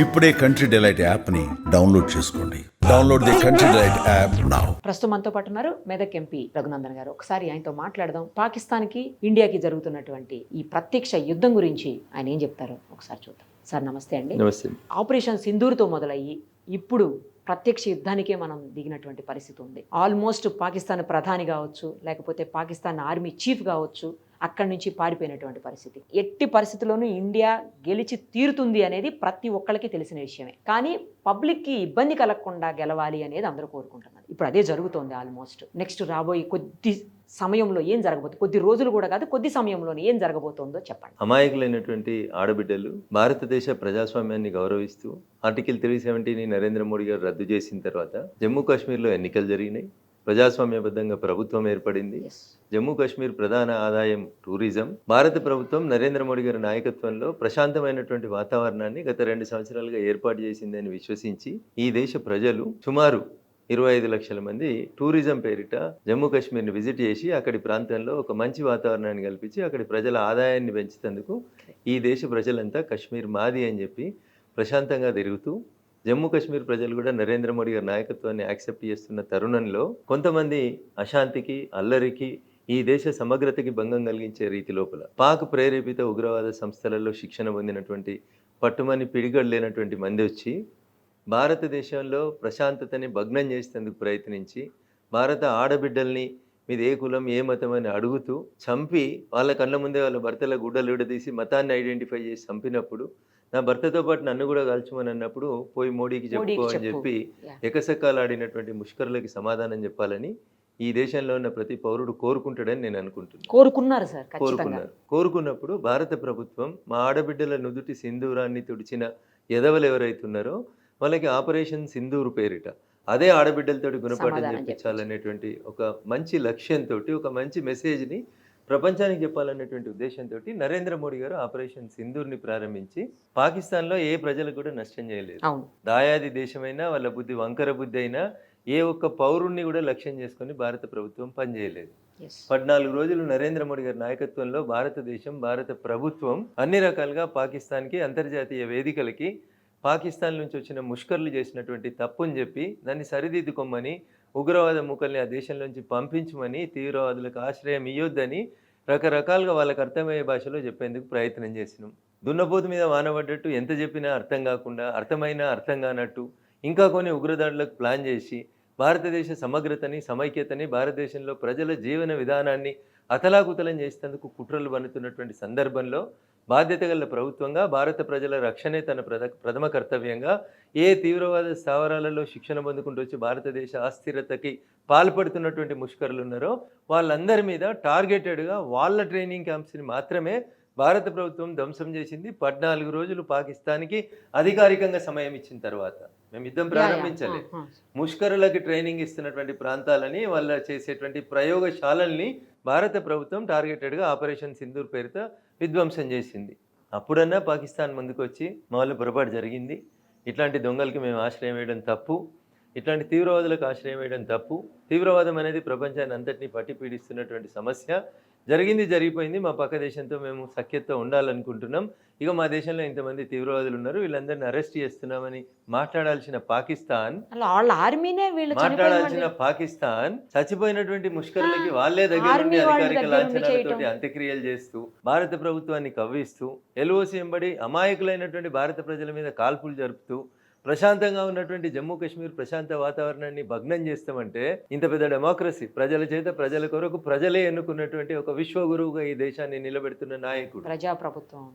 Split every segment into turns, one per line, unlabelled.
ఇప్పుడే country delight యాప్ని download చేసుకోండి. Download the country delight app now.
ప్రస్తుతం మనతో పాటు ఉన్నారు మెదక్ ఎంపీ రఘునందన్ గారు. ఒకసారి ఆయనతో మాట్లాడదాం. పాకిస్తాన్కి ఇండియాకి జరుగుతున్నటువంటి ఈ ప్రత్యక్ష యుద్ధం గురించి ఆయన ఏం చెప్తారో ఒకసారి చూద్దాం. సార్ నమస్తే అండి.
నమస్తే.
ఆపరేషన్ సింధూర్తో మొదలయ్యి ఇప్పుడు ప్రత్యక్ష యుద్ధానికే మనం దిగినటువంటి పరిస్థితి ఉంది. ఆల్మోస్ట్ పాకిస్తాన్ ప్రధాని కావచ్చు, లేకపోతే పాకిస్తాన్ ఆర్మీ చీఫ్ కావచ్చు, అక్కడి నుంచి పారిపోయినటువంటి పరిస్థితి. ఎట్టి పరిస్థితుల్లోనూ ఇండియా గెలిచి తీరుతుంది అనేది ప్రతి ఒక్కరికి తెలిసిన విషయమే. కానీ పబ్లిక్కి ఇబ్బంది కలగకుండా గెలవాలి అనేది అందరూ కోరుకుంటున్నారు. ఇప్పుడు అదే జరుగుతోంది. ఆల్మోస్ట్ నెక్స్ట్ రాబోయే కొద్ది సమయంలో ఏం జరగబోతుంది, కొద్ది రోజులు కూడా కాదు, కొద్ది సమయంలోనే ఏం జరగబోతోందో చెప్పండి.
అమాయకులైనటువంటి ఆడబిడ్డలు భారతదేశ ప్రజాస్వామ్యాన్ని గౌరవిస్తూ ఆర్టికల్ 370ని నరేంద్ర మోడీ గారు రద్దు చేసిన తర్వాత జమ్మూ కాశ్మీర్లో ఎన్నికలు జరిగినాయి. ప్రజాస్వామ్యబద్ధంగా ప్రభుత్వం ఏర్పడింది. జమ్మూ కాశ్మీర్ ప్రధాన ఆదాయం టూరిజం. భారత ప్రభుత్వం నరేంద్ర మోడీ గారి నాయకత్వంలో ప్రశాంతమైనటువంటి వాతావరణాన్ని గత 2 సంవత్సరాలుగా ఏర్పాటు చేసిందని విశ్వసించి ఈ దేశ ప్రజలు సుమారు 25 లక్షల మంది టూరిజం పేరిట జమ్మూ కాశ్మీర్ని విజిట్ చేసి అక్కడి ప్రాంతంలో ఒక మంచి వాతావరణాన్ని కల్పించి అక్కడి ప్రజల ఆదాయాన్ని పెంచేందుకు ఈ దేశ ప్రజలంతా కాశ్మీర్ మాది అని చెప్పి ప్రశాంతంగా తిరుగుతూ జమ్మూ కాశ్మీర్ ప్రజలు కూడా నరేంద్ర మోడీ గారి నాయకత్వాన్ని యాక్సెప్ట్ చేస్తున్న తరుణంలో కొంతమంది అశాంతికి, అల్లరికి, ఈ దేశ సమగ్రతకి భంగం కలిగించే రీతి లోపల పాక్ ప్రేరేపిత ఉగ్రవాద సంస్థలలో శిక్షణ పొందినటువంటి పట్టుమని పిడిగడు లేనటువంటి మంది వచ్చి భారతదేశంలో ప్రశాంతతని భగ్నం చేసేందుకు ప్రయత్నించి భారత ఆడబిడ్డల్ని మీది ఏ కులం, ఏ మతం అని అడుగుతూ చంపి వాళ్ళ కళ్ళ ముందే వాళ్ళ భర్తల గుడ్డలు విడదీసి మతాన్ని ఐడెంటిఫై చేసి చంపినప్పుడు నా భర్తతో పాటు నన్ను కూడా కాల్చమని అన్నప్పుడు పోయి మోడీకి చెప్పుకో అని చెప్పి ఎకసెక్కాలు ఆడినటువంటి ముష్కరులకి సమాధానం చెప్పాలని ఈ దేశంలో ఉన్న ప్రతి పౌరుడు కోరుకుంటాడని నేను అనుకుంటున్నాను.
కోరుకున్నారు సార్,
కోరుకున్నప్పుడు భారత ప్రభుత్వం మా ఆడబిడ్డల నుదుటి సింధూరాన్ని తుడిచిన ఎదవలు ఎవరైతున్నారో వాళ్ళకి ఆపరేషన్ సింధూర్ పేరిట అదే ఆడబిడ్డలతోటి గుణపాఠం చెప్పించాలనేటువంటి ఒక మంచి లక్ష్యంతో, ఒక మంచి మెసేజ్ని ప్రపంచానికి చెప్పాలనేటువంటి ఉద్దేశంతో నరేంద్ర మోడీ గారు ఆపరేషన్ సింధూర్ని ప్రారంభించి పాకిస్తాన్లో ఏ ప్రజలకు కూడా నష్టం చేయలేదు. దాయాది దేశమైనా వాళ్ళ బుద్ధి వంకర బుద్ధి అయినా ఏ ఒక్క పౌరుణ్ణి కూడా లక్ష్యం చేసుకొని భారత ప్రభుత్వం పనిచేయలేదు. 14 రోజులు నరేంద్ర మోడీ గారి నాయకత్వంలో భారతదేశం, భారత ప్రభుత్వం అన్ని రకాలుగా పాకిస్తాన్కి, అంతర్జాతీయ వేదికలకి పాకిస్తాన్ నుంచి వచ్చిన ముష్కర్లు చేసినటువంటి తప్పుని చెప్పి దాన్ని సరిదిద్దుకోమని, ఉగ్రవాద మూకల్ని ఆ దేశంలోంచి పంపించమని, తీవ్రవాదులకు ఆశ్రయం ఇయ్యొద్దని రకరకాలుగా వాళ్ళకి అర్థమయ్యే భాషలో చెప్పేందుకు ప్రయత్నం చేసినాం. దున్నపోతు మీద వానబడ్డట్టు ఎంత చెప్పినా అర్థం కాకుండా, అర్థమైనా అర్థం కానట్టు ఇంకా కొన్ని ఉగ్రదాడులకు ప్లాన్ చేసి భారతదేశ సమగ్రతని, సమైక్యతని, భారతదేశంలో ప్రజల జీవన విధానాన్ని అతలాకుతలం చేసేందుకు కుట్రలు పన్నుతున్నటువంటి సందర్భంలో బాధ్యత గల ప్రభుత్వంగా భారత ప్రజల రక్షణే తన ప్రథమ కర్తవ్యంగా ఏ తీవ్రవాద స్థావరాలలో శిక్షణ పొందుకుంటూ వచ్చి భారతదేశ అస్థిరతకి పాల్పడుతున్నటువంటి ముష్కరులు ఉన్నారో వాళ్ళందరి మీద టార్గెటెడ్గా వాళ్ళ ట్రైనింగ్ క్యాంప్స్ని మాత్రమే భారత ప్రభుత్వం ధ్వంసం చేసింది. 14 రోజులు పాకిస్తాన్కి అధికారికంగా సమయం ఇచ్చిన తర్వాత మేము యుద్ధం ప్రారంభించలే. ముష్కరులకి ట్రైనింగ్ ఇస్తున్నటువంటి ప్రాంతాలని, వాళ్ళ చేసేటువంటి ప్రయోగశాలల్ని భారత ప్రభుత్వం టార్గెటెడ్గా ఆపరేషన్ సింధూర్ పేరుతో విధ్వంసం చేసింది. అప్పుడన్నా పాకిస్తాన్ ముందుకు వచ్చి మా వాళ్ళు పొరపాటు జరిగింది, ఇట్లాంటి దొంగలకి మేము ఆశ్రయం వేయడం తప్పు, ఇట్లాంటి తీవ్రవాదులకు ఆశ్రయం వేయడం తప్పు, తీవ్రవాదం అనేది ప్రపంచాన్ని అంతటినీ పట్టి పీడిస్తున్నటువంటి సమస్య, జరిగింది జరిగిపోయింది, మా పక్క దేశంతో మేము సఖ్యతతో ఉండాలనుకుంటున్నాం, ఇక మా దేశంలో ఇంతమంది తీవ్రవాదులు ఉన్నారు, వీళ్ళందరినీ అరెస్ట్ చేస్తున్నామని మాట్లాడాల్సిన పాకిస్తాన్, చచ్చిపోయినటువంటి ముష్కరులకి వాళ్ళే దగ్గర నుండి అధికారిక లాంఛనాలతోటి అంత్యక్రియలు చేస్తూ భారత ప్రభుత్వాన్ని కవ్విస్తూ ఎల్ఓసి ఎంబడి అమాయకులైనటువంటి భారత ప్రజల మీద కాల్పులు జరుపుతూ ప్రశాంతంగా ఉన్నటువంటి జమ్మూ కాశ్మీర్ ప్రశాంత వాతావరణాన్ని భగ్నం చేస్తామంటే ఇంత పెద్ద డెమోక్రసీ, ప్రజల చేత ప్రజల కొరకు ప్రజలే ఎన్నుకున్నటువంటి ఒక విశ్వగురువుగా ఈ దేశాన్ని నిలబెడుతున్న నాయకుడు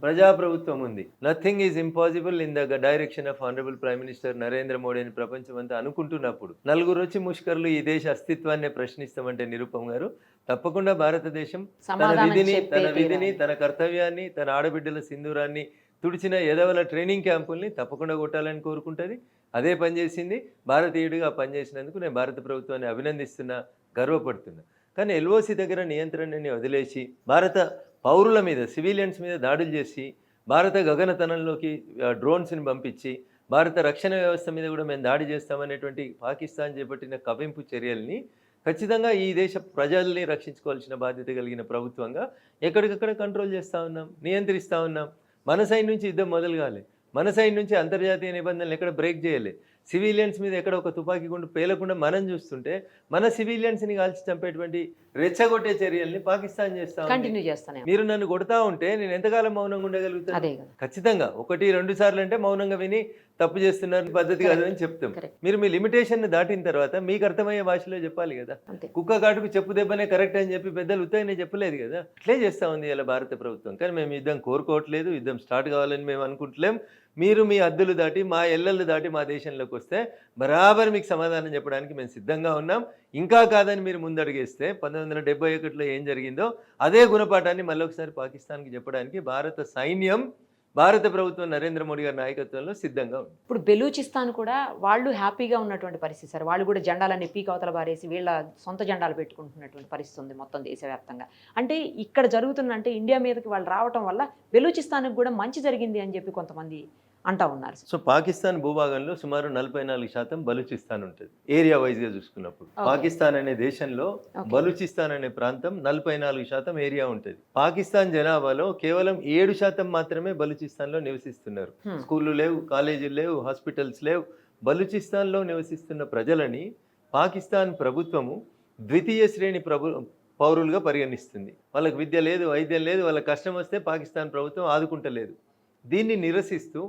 ప్రజాప్రభుత్వం ఉంది. Nothing is impossible in the direction of honourable prime minister Narendra Modi అని ప్రపంచం అంతా అనుకుంటున్నప్పుడు నలుగురు వచ్చి ముష్కర్లు ఈ దేశ అస్తిత్వాన్ని ప్రశ్నిస్తామంటే నిరుపమ్ గారు తప్పకుండా భారతదేశం తన విధిని, తన కర్తవ్యాన్ని, తన ఆడబిడ్డల సింధూరాన్ని తుడిచిన ఎదవల ట్రైనింగ్ క్యాంపుల్ని తప్పకుండా కొట్టాలని కోరుకుంటుంది. అదే పనిచేసింది. భారతీయుడిగా పనిచేసినందుకు నేను భారత ప్రభుత్వాన్ని అభినందిస్తున్నా, గర్వపడుతున్నా. కానీ ఎల్ఓసి దగ్గర నియంత్రణని వదిలేసి భారత పౌరుల మీద, సివిలియన్స్ మీద దాడులు చేసి భారత గగనతనంలోకి డ్రోన్స్ని పంపించి భారత రక్షణ వ్యవస్థ మీద కూడా మేము దాడి చేస్తామనేటువంటి పాకిస్తాన్ చేపట్టిన కవింపు చర్యల్ని ఖచ్చితంగా ఈ దేశ ప్రజల్ని రక్షించుకోవాల్సిన బాధ్యత కలిగిన ప్రభుత్వంగా ఎక్కడికక్కడ కంట్రోల్ చేస్తూ ఉన్నాం, నియంత్రిస్తూ ఉన్నాం. మన సైడ్ నుంచి యుద్ధం మొదలు కాలే, మన సైడ్ నుంచి అంతర్జాతీయ నిబంధనలు ఎక్కడ బ్రేక్ చేయలే. సివిలియన్స్ మీద ఎక్కడ ఒక తుపాకీ గుండు పేలకుండా మనం చూస్తుంటే మన సివిలియన్స్ని కాల్చి చంపేటువంటి రెచ్చగొట్టే చర్యల్ని పాకిస్తాన్ చేస్తా ఉంది.
కంటిన్యూ చేస్తానే
మీరు నన్ను కొడతా ఉంటే నేను ఎంతకాలం మౌనంగా ఉండగలుగుతాను?
అదే కదా.
ఖచ్చితంగా 1-2 సార్లు అంటే మౌనంగా విని తప్పు చేస్తున్నారు పద్ధతి కాదు అని చెప్తాం.
Correct.
మీరు మీ లిమిటేషన్ దాటిన తర్వాత మీకు అర్థమయ్యే భాషలో చెప్పాలి కదా.
అంతే.
కుక్క కాటుకు చెప్పు దెబ్బనే కరెక్ట్ అని చెప్పి పెద్దలు ఉత్తగానే చెప్పలేదు కదా. అట్లే చేస్తా ఉంది ఇలా భారత ప్రభుత్వం. కానీ మేము యుద్ధం కోరుకోవట్లేదు, యుద్ధం స్టార్ట్ కావాలని మేము అనుకుంటలేం. మీరు మీ హద్దులు దాటి మా ఎల్లలు దాటి మా దేశంలోకి వస్తే బరాబర్ మీకు సమాధానం చెప్పడానికి మేము సిద్ధంగా ఉన్నాం. ఇంకా కాదని మీరు ముందడుగేస్తే 1971లో ఏం జరిగిందో అదే గుణపాఠాన్ని మళ్ళీ ఒకసారి పాకిస్తాన్కి చెప్పడానికి భారత సైన్యం, భారత ప్రభుత్వం నరేంద్ర మోడీ గారి నాయకత్వంలో సిద్ధంగా ఉంది.
ఇప్పుడు బెలూచిస్తాన్ కూడా వాళ్ళు హ్యాపీగా ఉన్నటువంటి పరిస్థితి సార్. వాళ్ళు కూడా జెండాలన్నీ పీక్ అవతల బారేసి వీళ్ళ సొంత జెండాలు పెట్టుకుంటున్నటువంటి పరిస్థితి ఉంది మొత్తం దేశవ్యాప్తంగా. అంటే ఇక్కడ జరుగుతున్న అంటే ఇండియా మీదకి వాళ్ళు రావటం వల్ల బెలూచిస్తాన్కి కూడా మంచి జరిగింది అని చెప్పి కొంతమంది అంటా ఉన్నారు.
సో పాకిస్తాన్ భూభాగంలో సుమారు 44% బలూచిస్తాన్ ఉంటుంది ఏరియా వైజ్గా చూసుకున్నప్పుడు. పాకిస్తాన్ అనే దేశంలో బలూచిస్తాన్ అనే ప్రాంతం 44% ఏరియా ఉంటుంది. పాకిస్తాన్ జనాభాలో కేవలం 7% మాత్రమే బలూచిస్తాన్లో నివసిస్తున్నారు. స్కూళ్ళు లేవు, కాలేజీలు లేవు, హాస్పిటల్స్ లేవు. బలూచిస్తాన్లో నివసిస్తున్న ప్రజలని పాకిస్తాన్ ప్రభుత్వము ద్వితీయ శ్రేణి పౌరులుగా పరిగణిస్తుంది. వాళ్ళకి విద్య లేదు, వైద్యం లేదు, వాళ్ళకి కష్టం వస్తే పాకిస్తాన్ ప్రభుత్వం ఆదుకుంటలేదు. దీన్ని నిరసిస్తూ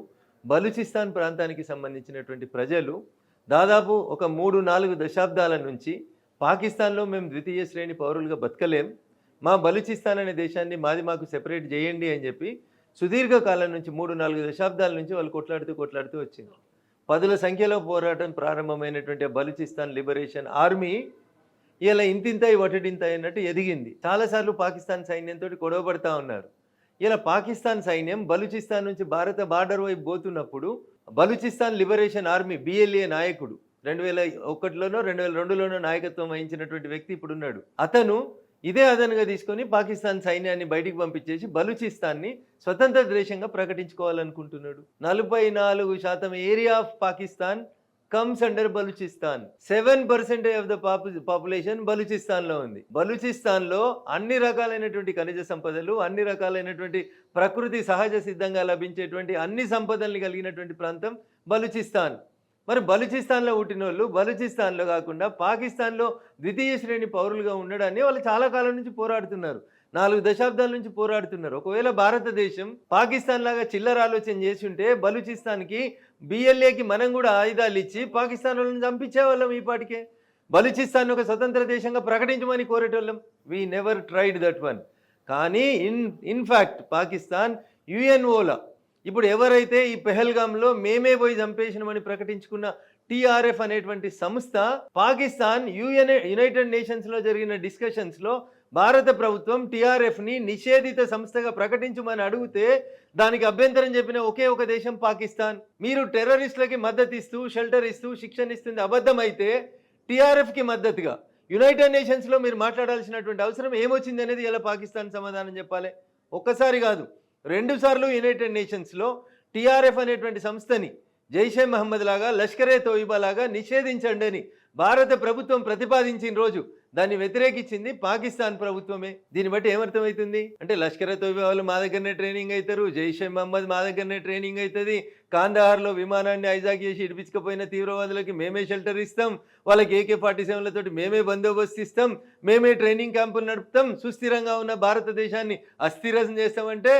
బలూచిస్తాన్ ప్రాంతానికి సంబంధించినటువంటి ప్రజలు దాదాపు ఒక 3-4 దశాబ్దాల నుంచి పాకిస్తాన్లో మేము ద్వితీయ శ్రేణి పౌరులుగా బతకలేం, మా బలూచిస్తాన్ అనే దేశాన్ని మాకు సెపరేట్ చేయండి అని చెప్పి సుదీర్ఘకాలం నుంచి 3-4 దశాబ్దాల నుంచి వాళ్ళు కొట్లాడుతూ వచ్చింది. 10ల సంఖ్యలో పోరాటం ప్రారంభమైనటువంటి బలూచిస్తాన్ లిబరేషన్ ఆర్మీ ఇలా ఇంతింతాయి వటడింతాయి అన్నట్టు ఎదిగింది. చాలాసార్లు పాకిస్తాన్ సైన్యంతో గొడవపడతా ఉన్నారు. ఇలా పాకిస్తాన్ సైన్యం బలూచిస్తాన్ నుంచి భారత బార్డర్ వైపు పోతున్నప్పుడు బలూచిస్తాన్ లిబరేషన్ ఆర్మీ BLA నాయకుడు 2001లోనో 2002లోనో నాయకత్వం వహించినటువంటి వ్యక్తి ఇప్పుడు ఉన్నాడు. అతను ఇదే అదనుగా తీసుకొని పాకిస్తాన్ సైన్యాన్ని బయటికి పంపించేసి బలూచిస్తాన్ని స్వతంత్ర దేశంగా ప్రకటించుకోవాలనుకుంటున్నాడు. 44% area of Pakistan comes under Balochistan. 7% of the population బలూచిస్తాన్లో ఉంది. బలూచిస్తాన్లో అన్ని రకాలైనటువంటి ఖనిజ సంపదలు, అన్ని రకాలైనటువంటి ప్రకృతి సహజ సిద్ధంగా లభించేటువంటి అన్ని సంపదల్ని కలిగినటువంటి ప్రాంతం బలూచిస్తాన్. మరి బలూచిస్తాన్లో పుట్టిన వాళ్ళు బలూచిస్తాన్లో కాకుండా పాకిస్తాన్లో ద్వితీయ శ్రేణి పౌరులుగా ఉండడాన్ని వాళ్ళు చాలా కాలం నుంచి పోరాడుతున్నారు. 4 దశాబ్దాల నుంచి పోరాడుతున్నారు. ఒకవేళ భారతదేశం పాకిస్తాన్ లాగా చిల్లర ఆలోచన చేసి ఉంటే బలూచిస్తాన్కి BLAకి మనం కూడా ఆయుధాలు ఇచ్చి పాకిస్తాన్ వాళ్ళని చంపించేవాళ్ళం ఈ పాటికే. బలూచిస్తాన్ ఒక స్వతంత్ర దేశంగా ప్రకటించమని కోరేటోళ్ళం. We never tried that one. కానీ ఇన్ఫ్యాక్ట్ పాకిస్తాన్ UNOలో ఇప్పుడు ఎవరైతే ఈ పెహల్గాంలో మేమే పోయి చంపేసినామని ప్రకటించుకున్న TRF అనేటువంటి సంస్థ పాకిస్తాన్ యునైటెడ్ నేషన్స్లో జరిగిన డిస్కషన్స్లో భారత ప్రభుత్వం TRFని నిషేధిత సంస్థగా ప్రకటించమని అడిగితే దానికి అభ్యంతరం చెప్పిన ఒకే ఒక దేశం పాకిస్తాన్. మీరు టెర్రరిస్టులకి మద్దతు ఇస్తూ షెల్టర్ ఇస్తూ శిక్షణ ఇస్తుంది అబద్ధమైతే TRFకి మద్దతుగా యునైటెడ్ నేషన్స్లో మీరు మాట్లాడాల్సినటువంటి అవసరం ఏమొచ్చింది అనేది ఇలా పాకిస్తాన్ సమాధానం చెప్పాలి. ఒక్కసారి కాదు 2 సార్లు యునైటెడ్ నేషన్స్లో TRF అనేటువంటి సంస్థని జైషే మహమ్మద్ లాగా, లష్కరే తోయిబా లాగా నిషేధించండి అని భారత ప్రభుత్వం ప్రతిపాదించిన రోజు దాన్ని వ్యతిరేకించింది పాకిస్తాన్ ప్రభుత్వమే. దీన్ని బట్టి ఏమర్థమవుతుంది అంటే లష్కరే తోయిబా వాళ్ళు మా దగ్గరనే ట్రైనింగ్ అవుతారు, జైషే మహమ్మద్ మా దగ్గరనే ట్రైనింగ్ అవుతుంది, కాందహార్లో విమానాన్ని హైజాక్ చేసి ఇడిపించకపోయిన తీవ్రవాదులకి మేమే షెల్టర్ ఇస్తాం, వాళ్ళకి AK-47లతోటి మేమే బందోబస్తు ఇస్తాం, మేమే ట్రైనింగ్ క్యాంపులు నడుపుతాం, సుస్థిరంగా ఉన్న భారతదేశాన్ని అస్థిరం చేస్తామంటే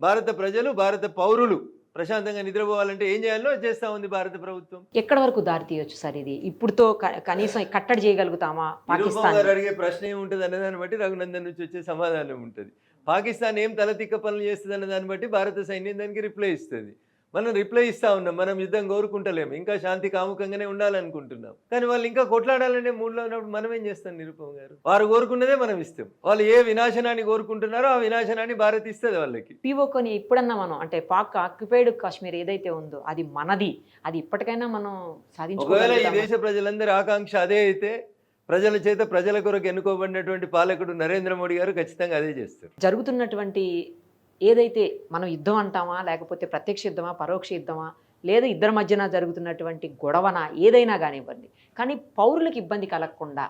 భారత ప్రజలు, భారత పౌరులు ప్రశాంతంగా నిద్రపోవాలంటే ఏం చేయాలో చేస్తా ఉంది భారత ప్రభుత్వం.
ఎక్కడ వరకు దారి తీయొచ్చు సార్ ఇది? ఇప్పుడుతో కనీసం కట్టడి చేయగలుగుతామా పాకిస్తాన్?
అడిగే ప్రశ్న ఏముంటుంది అనే దాన్ని బట్టి రఘునందన్ నుంచి వచ్చే సమాధానం ఉంటుంది. పాకిస్తాన్ ఏం తలతిక్క పనులు చేస్తుంది అనే దాన్ని బట్టి భారత సైన్యం దానికి రిప్లై ఇస్తుంది. మనం రిప్లై ఇస్తా ఉన్నాం. మనం యుద్ధం కోరుకుంటలేము, ఇంకా శాంతి కాముకంగానే ఉండాలనుకుంటున్నాం. కానీ వాళ్ళు ఇంకా కొట్లాడాలనే మూడ్లో ఉన్నప్పుడు మనం ఏం చేస్తాం నిరుపమ గారు? వారు కోరుకున్నదే మనం ఇస్తాం. వాళ్ళు ఏ వినాశనాన్ని కోరుకుంటున్నారో ఆ వినాశనాన్ని భారత్ ఇస్తుంది వాళ్ళకి.
POKని ఇప్పుడన్నా మనం అంటే పాక్ ఆక్యుపైడ్ కాశ్మీర్ ఏదైతే ఉందో అది మనది, అది ఇప్పటికైనా మనం సాధించుకోవాలి.
ఒకవేళ ఈ దేశ ప్రజలందరి ఆకాంక్ష అదే అయితే ప్రజల చేత ప్రజల కొరకు ఎన్నుకోబడినటువంటి పాలకుడు నరేంద్ర మోడీ గారు ఖచ్చితంగా అదే చేస్తారు.
జరుగుతున్నటువంటి ఏదైతే మనం యుద్ధం అంటామా, లేకపోతే ప్రత్యక్ష యుద్ధమా, పరోక్ష యుద్ధమా, లేదా ఇద్దరి మధ్యన జరుగుతున్నటువంటి గొడవన ఏదైనా కానివ్వండి, కానీ పౌరులకు ఇబ్బంది కలగకుండా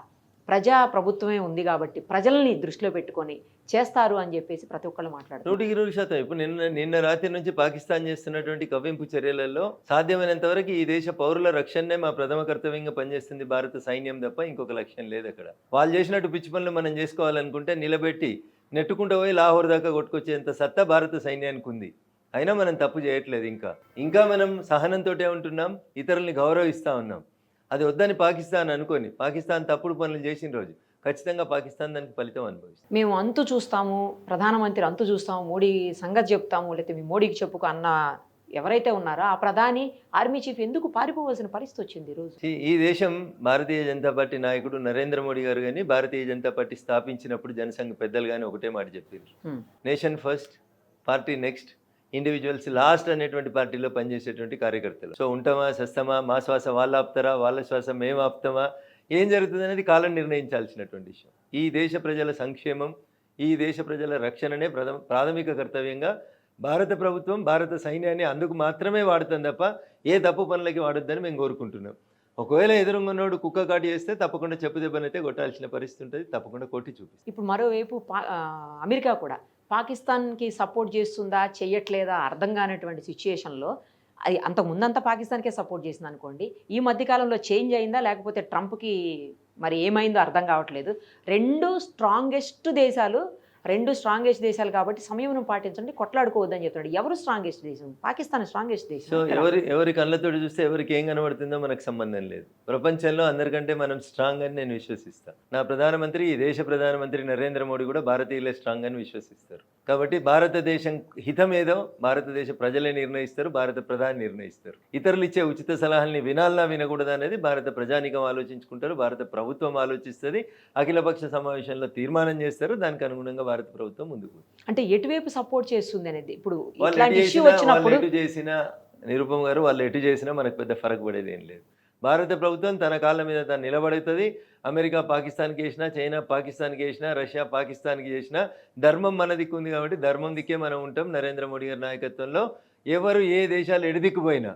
ప్రజా ప్రభుత్వమే ఉంది కాబట్టి ప్రజల్ని దృష్టిలో పెట్టుకొని చేస్తారు అని చెప్పేసి ప్రతి ఒక్కళ్ళు మాట్లాడుతున్నారు.
100% ఇప్పుడు నిన్న రాత్రి నుంచి పాకిస్తాన్ చేస్తున్నటువంటి కవ్వింపు చర్యలలో సాధ్యమైనంత వరకు ఈ దేశ పౌరుల రక్షణనే మా ప్రథమ కర్తవ్యంగా పనిచేస్తుంది భారత సైన్యం తప్ప ఇంకొక లక్ష్యం లేదు అక్కడ. వాళ్ళు చేసినట్టు పిచ్చి పనులు మనం చేసుకోవాలనుకుంటే నిలబెట్టి నెట్టుకుంటూ పోయి లాహోర్ దాకా కొట్టుకొచ్చేంత సత్తా భారత సైన్యానికి ఉంది. అయినా మనం తప్పు చేయట్లేదు. ఇంకా మనం సహనంతో ఉంటున్నాం, ఇతరుల్ని గౌరవిస్తూ ఉన్నాం. అది వద్దని పాకిస్తాన్ అనుకొని పాకిస్తాన్ తప్పుడు పనులు చేసిన రోజు ఖచ్చితంగా పాకిస్తాన్ దానికి ఫలితం అనుభవిస్తుంది.
మేము అంతు చూస్తాము, ప్రధానమంత్రి అంతు చూస్తాము, మోడీ సంగతి చెప్తాము, లేకపోతే మీ మోడీకి చెప్పుకో అన్న ఎవరైతే ఉన్నారో ఆ ప్రధాని ఆర్మీ చీఫ్ ఎందుకు పారిపోవాల్సిన పరిస్థితి వచ్చింది ఈరోజు?
ఈ దేశం భారతీయ జనతా పార్టీ నాయకుడు నరేంద్ర మోడీ గారు కానీ భారతీయ జనతా పార్టీ స్థాపించినప్పుడు జనసంఘ పెద్దలు కానీ ఒకటే మాట చెప్పారు, nation first, party next, individuals last అనేటువంటి పార్టీలో పనిచేసేటువంటి కార్యకర్తలు. సో ఉంటామా సస్తమా, మా శ్వాస వాళ్ళు ఆపుతారా, వాళ్ళ శ్వాస మేము ఆపుతామా, ఏం జరుగుతుంది అనేది కాలం నిర్ణయించాల్సినటువంటి విషయం. ఈ దేశ ప్రజల సంక్షేమం, ఈ దేశ ప్రజల రక్షణనే ప్రాథమిక కర్తవ్యంగా భారత ప్రభుత్వం భారత సైన్యాన్ని అందుకు మాత్రమే వాడుతుంది తప్ప ఏ తప్పు పనులకి వాడొద్దని మేము కోరుకుంటున్నాం. ఒకవేళ ఎదురున్నోడు కుక్క కాటు చేస్తే తప్పకుండా చెప్పు దెబ్బనైతే కొట్టాల్సిన పరిస్థితి ఉంటుంది, తప్పకుండా కొట్టి చూపిస్తుంది.
ఇప్పుడు మరోవైపు అమెరికా కూడా పాకిస్తాన్కి సపోర్ట్ చేస్తుందా చెయ్యట్లేదా అర్థం కానటువంటి సిచ్యుయేషన్లో, అది అంతకు ముందంతా పాకిస్తాన్కే సపోర్ట్ చేసింది అనుకోండి, ఈ మధ్యకాలంలో చేంజ్ అయిందా లేకపోతే ట్రంప్కి మరి ఏమైందో అర్థం కావట్లేదు. రెండు స్ట్రాంగెస్ట్ దేశాలు కాబట్టి సంయమనం పాటించండి, కొట్లాడుకోవద్దని చెప్తున్నాడు. ఎవరు స్ట్రాంగెస్ట్ దేశం? పాకిస్తాన్ స్ట్రాంగెస్ట్ దేశం.
సో ఎవరి కళ్ళతో చూస్తే ఎవరికి ఏం కనబడుతుందో మనకు సంబంధం లేదు. ప్రపంచంలో అందరికంటే మనం స్ట్రాంగ్ అని నేను విశ్వసిస్తాను. నా ప్రధానమంత్రి, ఈ దేశ ప్రధానమంత్రి నరేంద్ర మోడీ కూడా భారతీయులే స్ట్రాంగ్ అని విశ్వసిస్తారు. కాబట్టి భారతదేశం హితం ఏదో భారతదేశ ప్రజలే నిర్ణయిస్తారు, భారత ప్రధాని నిర్ణయిస్తారు. ఇతరులు ఇచ్చే ఉచిత సలహాలని వినాలన్నా వినకూడదా అనేది భారత ప్రజానికం ఆలోచించుకుంటారు, భారత ప్రభుత్వం ఆలోచిస్తుంది, అఖిలపక్ష సమావేశంలో తీర్మానం చేస్తారు, దానికి అనుగుణంగా భారత ప్రభుత్వం ముందుకు.
అంటే ఎటువైపు సపోర్ట్ చేస్తుంది అనేది ఇప్పుడు
వాళ్ళు ఎటు చేసినా నిరుపమ గారు, వాళ్ళు ఎటు చేసినా మనకు పెద్ద ఫరక్ పడేది ఏం లేదు. భారత ప్రభుత్వం తన కాళ్ళ మీద తను నిలబడుతుంది. అమెరికా పాకిస్తాన్కి వేసినా, చైనా పాకిస్తాన్కి వేసినా, రష్యా పాకిస్తాన్కి చేసినా ధర్మం మన దిక్కు ఉంది కాబట్టి ధర్మం దిక్కే మనం ఉంటాం. నరేంద్ర మోడీ గారి నాయకత్వంలో ఎవరు ఏ దేశాలు ఎడదిక్కుపోయినా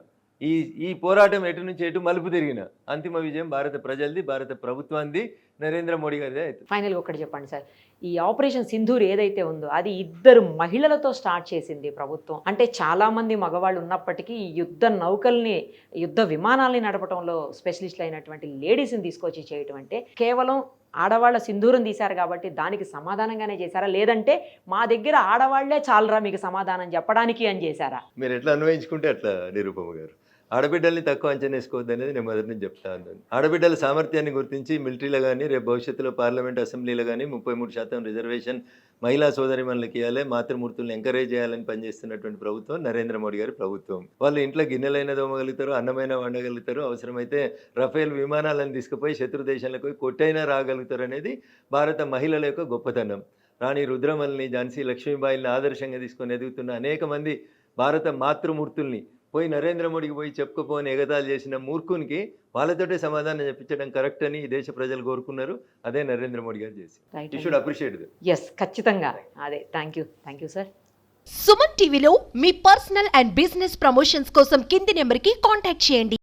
ఈ పోరాటం ఎటు నుంచి ఎటు మలుపు తిరిగిన అంతిమ విజయం భారత ప్రజలది, భారత ప్రభుత్వాన్ని, నరేంద్ర మోడీ గారిదే అవుతుంది.
ఫైనల్గా ఒకటి చెప్పండి సార్, ఈ ఆపరేషన్ సింధూర్ ఏదైతే ఉందో అది 2 మహిళలతో స్టార్ట్ చేసింది ప్రభుత్వం. అంటే చాలామంది మగవాళ్ళు ఉన్నప్పటికీ యుద్ధ నౌకల్ని, యుద్ధ విమానాల్ని నడపడంలో స్పెషలిస్టులు అయినటువంటి లేడీస్ని తీసుకొచ్చి చేయటం అంటే కేవలం ఆడవాళ్ళ సింధూరం తీశారు కాబట్టి దానికి సమాధానంగానే చేశారా, లేదంటే మా దగ్గర ఆడవాళ్లే చాలరా మీకు సమాధానం చెప్పడానికి అని చేశారా?
మీరు ఎట్లా అన్వయించుకుంటే అట్లా నిరుపమ గారు. ఆడబిడ్డల్ని తక్కువ అంచనా వేసుకోవద్దు అనేది నేను మొదటి నుంచి చెప్తా ఉన్నాను. ఆడబిడ్డల సామర్థ్యాన్ని గుర్తించి మిలిటరీలో కానీ రేపు భవిష్యత్తులో పార్లమెంట్ అసెంబ్లీలో కానీ 33% రిజర్వేషన్ మహిళా సోదరిమణులకి ఇవ్వాలి, మాతృమూర్తులను ఎంకరేజ్ చేయాలని పనిచేస్తున్నటువంటి ప్రభుత్వం నరేంద్ర మోడీ గారి ప్రభుత్వం. వాళ్ళు ఇంట్లో గిన్నెలైన దోమగలుగుతారు, అన్నమైన వండగలుగుతారు, అవసరమైతే రఫేల్ విమానాలను తీసుకుపోయి శత్రు దేశాలకు పోయి కొట్టైనా రాగలుగుతారు అనేది భారత మహిళల యొక్క గొప్పతనం. రాణి రుద్రమల్ని, ఝాన్సీ లక్ష్మీబాయిని ఆదర్శంగా తీసుకొని ఎదుగుతున్న అనేక మంది భారత మాతృమూర్తుల్ని పోయి నరేంద్ర మోడీకి పోయి చెప్పుకోపోని ఎగతాలు చేసిన మూర్ఖునికి వాళ్ళతోటే సమాధానం చెప్పించడం కరెక్ట్ అని ఈ దేశ ప్రజలు కోరుకున్నారు. అదే నరేంద్ర మోడీ గారు చేసి. You should appreciate this.
Yes, ఖచ్చితంగా అదే. Thank you sir.
సుమన్ టీవీలో మీ పర్సనల్ అండ్ బిజినెస్ ప్రమోషన్స్ కోసం కింది నెంబర్కి కాంటాక్ట్ చేయండి.